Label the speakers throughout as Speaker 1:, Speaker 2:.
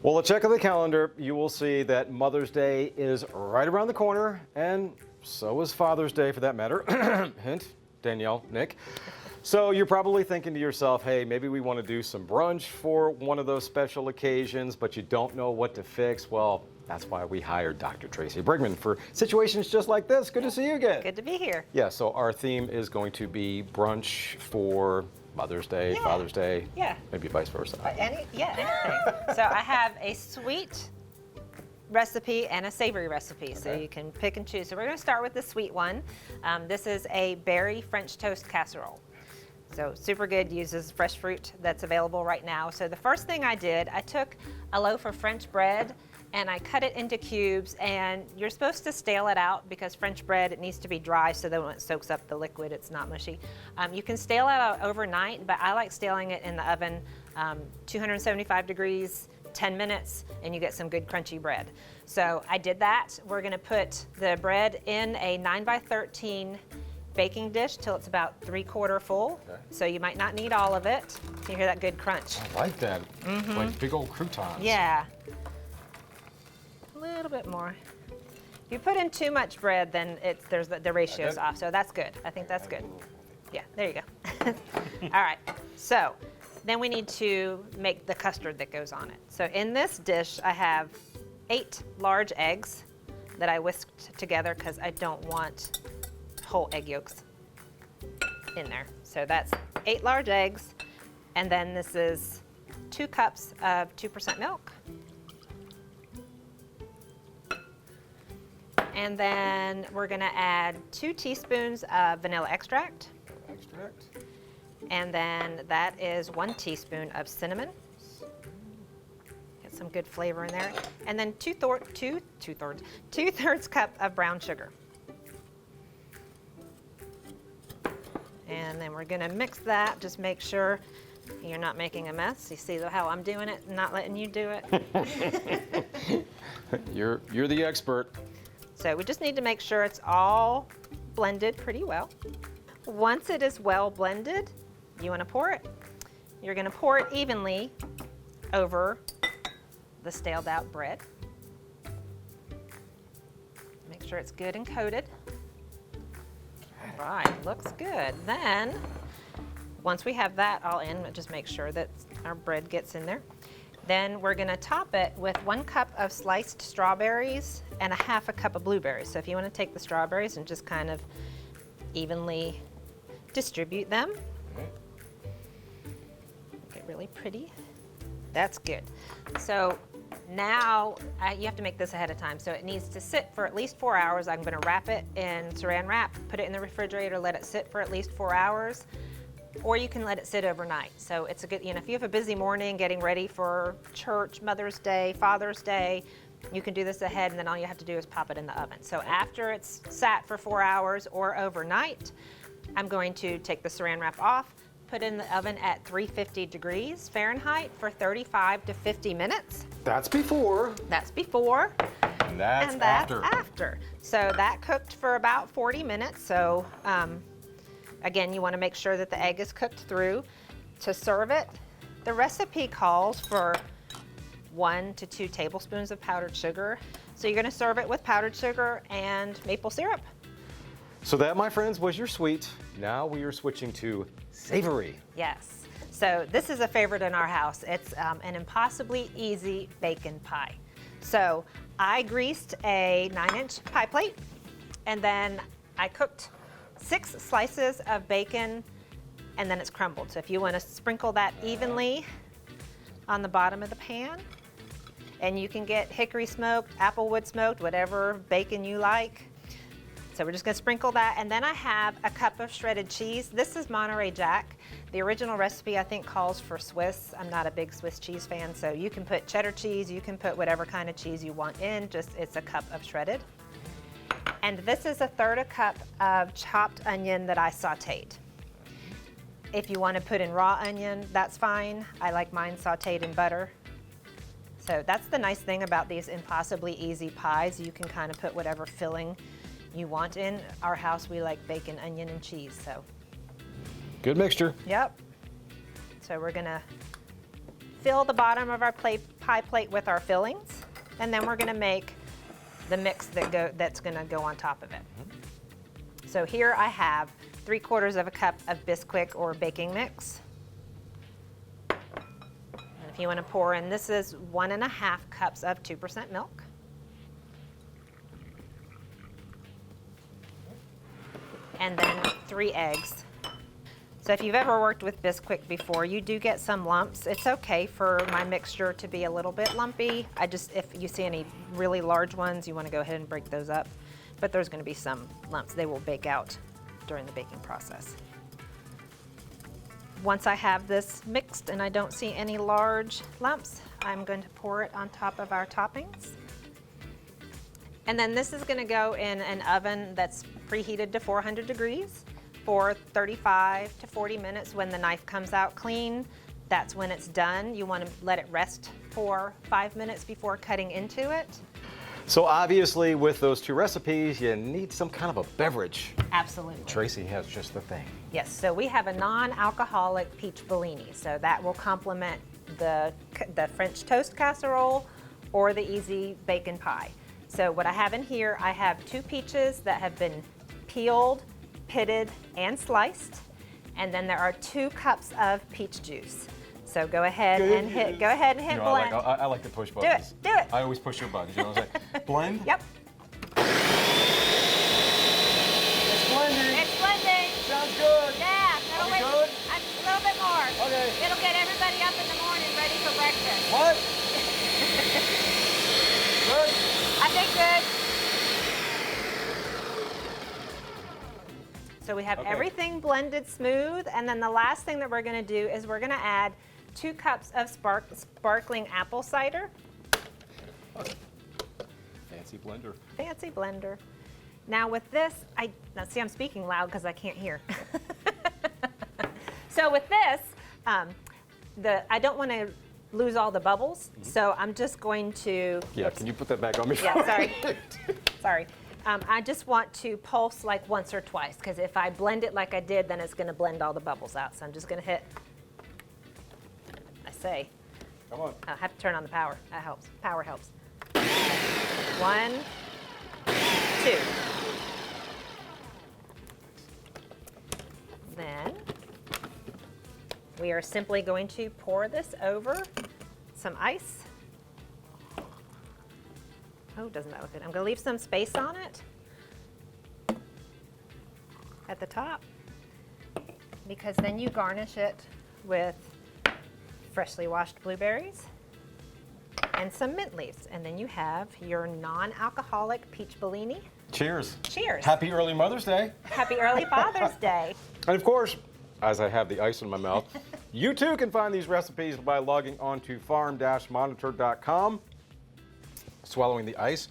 Speaker 1: Well, a check of the calendar, you will see that Mother's Day is right around the corner, and so is Father's Day for that matter. Hint, Danielle, Nick. So you're probably thinking to yourself, hey, maybe we want to do some brunch for one of those special occasions, but you don't know what to fix. Well, that's why we hired Dr. Tracey Brigman for situations just like this. Good to see you again.
Speaker 2: Good to be here.
Speaker 1: Yeah, so our theme is going to be brunch for Mother's Day, Father's Day, maybe vice versa.
Speaker 2: Anything. So I have a sweet recipe and a savory recipe, so you can pick and choose. So we're going to start with the sweet one. This is a berry French toast casserole. So super good, uses fresh fruit that's available right now. So the first thing I did, I took a loaf of French bread and I cut it into cubes, and you're supposed to stale it out because French bread, it needs to be dry so that when it soaks up the liquid, it's not mushy. You can stale it out overnight, but I like staling it in the oven, 275 degrees, 10 minutes, and you get some good crunchy bread. So I did that. We're gonna put the bread in a 9x13 baking dish till it's about 3/4 full. Okay. So you might not need all of it. You hear that good crunch.
Speaker 1: I like that, like big old croutons.
Speaker 2: Yeah. A little bit more. If you put in too much bread, then the ratio's off, so that's good. I think that's good. Yeah, there you go. All right, so then we need to make the custard that goes on it. So in this dish, I have 8 large eggs that I whisked together because I don't want whole egg yolks in there. So that's 8 large eggs, and then this is 2 cups of 2% milk. And then we're gonna add 2 teaspoons of vanilla extract. And then that is 1 teaspoon of cinnamon. Get some good flavor in there. And then 2/3 cup of brown sugar. And then we're gonna mix that, just make sure you're not making a mess. You see how I'm doing it, not letting you do it?
Speaker 1: You're the expert.
Speaker 2: So we just need to make sure it's all blended pretty well. Once it is well blended, you want to pour it. You're going to pour it evenly over the staled out bread. Make sure it's good and coated. All right, looks good. Then, once we have that all in, just make sure that our bread gets in there. Then we're gonna top it with 1 cup of sliced strawberries and 1/2 cup of blueberries. So if you wanna take the strawberries and just kind of evenly distribute them. Get really pretty. That's good. So now you have to make this ahead of time. So it needs to sit for at least 4 hours. I'm gonna wrap it in saran wrap, put it in the refrigerator, let it sit for at least 4 hours. Or you can let it sit overnight. So it's a good, if you have a busy morning getting ready for church, Mother's Day, Father's Day, you can do this ahead, and then all you have to do is pop it in the oven. So after it's sat for 4 hours or overnight, I'm going to take the saran wrap off, put it in the oven at 350 degrees Fahrenheit for 35 to 50 minutes.
Speaker 1: That's before.
Speaker 2: That's before.
Speaker 1: And that's
Speaker 2: after. So that cooked for about 40 minutes. So again, you want to make sure that the egg is cooked through. To serve it, the recipe calls for 1 to 2 tablespoons of powdered sugar. So you're going to serve it with powdered sugar and maple syrup.
Speaker 1: So that, my friends, was your sweet. Now we are switching to savory.
Speaker 2: Yes. So this is a favorite in our house. It's an impossibly easy bacon pie. So I greased a 9-inch pie plate, and then I cooked 6 slices of bacon, and then it's crumbled. So if you want to sprinkle that evenly on the bottom of the pan, and you can get hickory smoked, applewood smoked, whatever bacon you like. So we're just going to sprinkle that, and then I have a cup of shredded cheese. This is Monterey Jack. The original recipe, I think, calls for Swiss. I'm not a big Swiss cheese fan, so you can put cheddar cheese, you can put whatever kind of cheese you want in, just it's a cup of shredded. And this is 1/3 cup of chopped onion that I sauteed. If you want to put in raw onion, that's fine. I like mine sauteed in butter. So that's the nice thing about these impossibly easy pies. You can kind of put whatever filling you want in. Our house, we like bacon, onion, and cheese, so.
Speaker 1: Good mixture.
Speaker 2: Yep. So we're gonna fill the bottom of our pie pie plate with our fillings, and then we're gonna make the mix that's gonna go on top of it. So here I have 3/4 of a cup of Bisquick or baking mix. And if you wanna pour in, this is 1.5 cups of 2% milk. And then 3 eggs. So if you've ever worked with Bisquick before, you do get some lumps. It's okay for my mixture to be a little bit lumpy. If you see any really large ones, you want to go ahead and break those up. But there's going to be some lumps. They will bake out during the baking process. Once I have this mixed and I don't see any large lumps, I'm going to pour it on top of our toppings. And then this is going to go in an oven that's preheated to 400 degrees for 35 to 40 minutes. When the knife comes out clean, that's when it's done. You want to let it rest for 5 minutes before cutting into it.
Speaker 1: So obviously with those 2 recipes, you need some kind of a beverage.
Speaker 2: Absolutely.
Speaker 1: Tracey has just the thing.
Speaker 2: Yes, so we have a non-alcoholic peach Bellini. So that will complement the French toast casserole or the easy bacon pie. So what I have in here, I have 2 peaches that have been peeled, pitted, and sliced. And then there are 2 cups of peach juice. So go ahead and hit blend.
Speaker 1: I like to push buttons.
Speaker 2: Do it.
Speaker 1: I always push your buttons. You know what I'm saying? Blend?
Speaker 2: Yep.
Speaker 1: It's blending.
Speaker 2: It's blending.
Speaker 1: Sounds good.
Speaker 2: Yeah.
Speaker 1: Are we good?
Speaker 2: A little bit more.
Speaker 1: Okay.
Speaker 2: It'll get everybody up in the morning ready for breakfast.
Speaker 1: What? Good?
Speaker 2: I think good. So we have everything blended smooth, and then the last thing that we're going to do is we're going to add 2 cups of sparkling apple cider.
Speaker 1: Fancy blender.
Speaker 2: Fancy blender. Now with this, now see I'm speaking loud because I can't hear. So with this, I don't want to lose all the bubbles, so I'm just going to.
Speaker 1: Yeah, can you put that back on me?
Speaker 2: Yeah, sorry. Sorry. I just want to pulse like once or twice, because if I blend it like I did, then it's going to blend all the bubbles out. So I'm just going to hit,
Speaker 1: Come on.
Speaker 2: I have to turn on the power. That helps. Power helps. 1, 2. Then we are simply going to pour this over some ice. Oh, doesn't that look good? I'm going to leave some space on it at the top, because then you garnish it with freshly washed blueberries and some mint leaves, and then you have your non-alcoholic peach Bellini.
Speaker 1: Cheers.
Speaker 2: Cheers.
Speaker 1: Happy early Mother's Day.
Speaker 2: Happy early Father's Day.
Speaker 1: And of course, as I have the ice in my mouth, you too can find these recipes by logging on to farm-monitor.com. Swallowing the ice,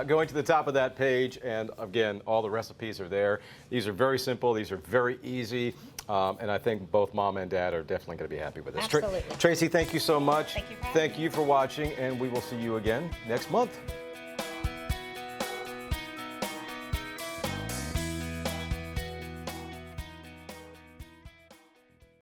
Speaker 1: going to the top of that page, and again, all the recipes are there. These are very simple, these are very easy, and I think both Mom and Dad are definitely going to be happy with this.
Speaker 2: Absolutely.
Speaker 1: Tracey, thank you so much.
Speaker 2: Thank you for having
Speaker 1: Thank you for watching, and we will see you again next month.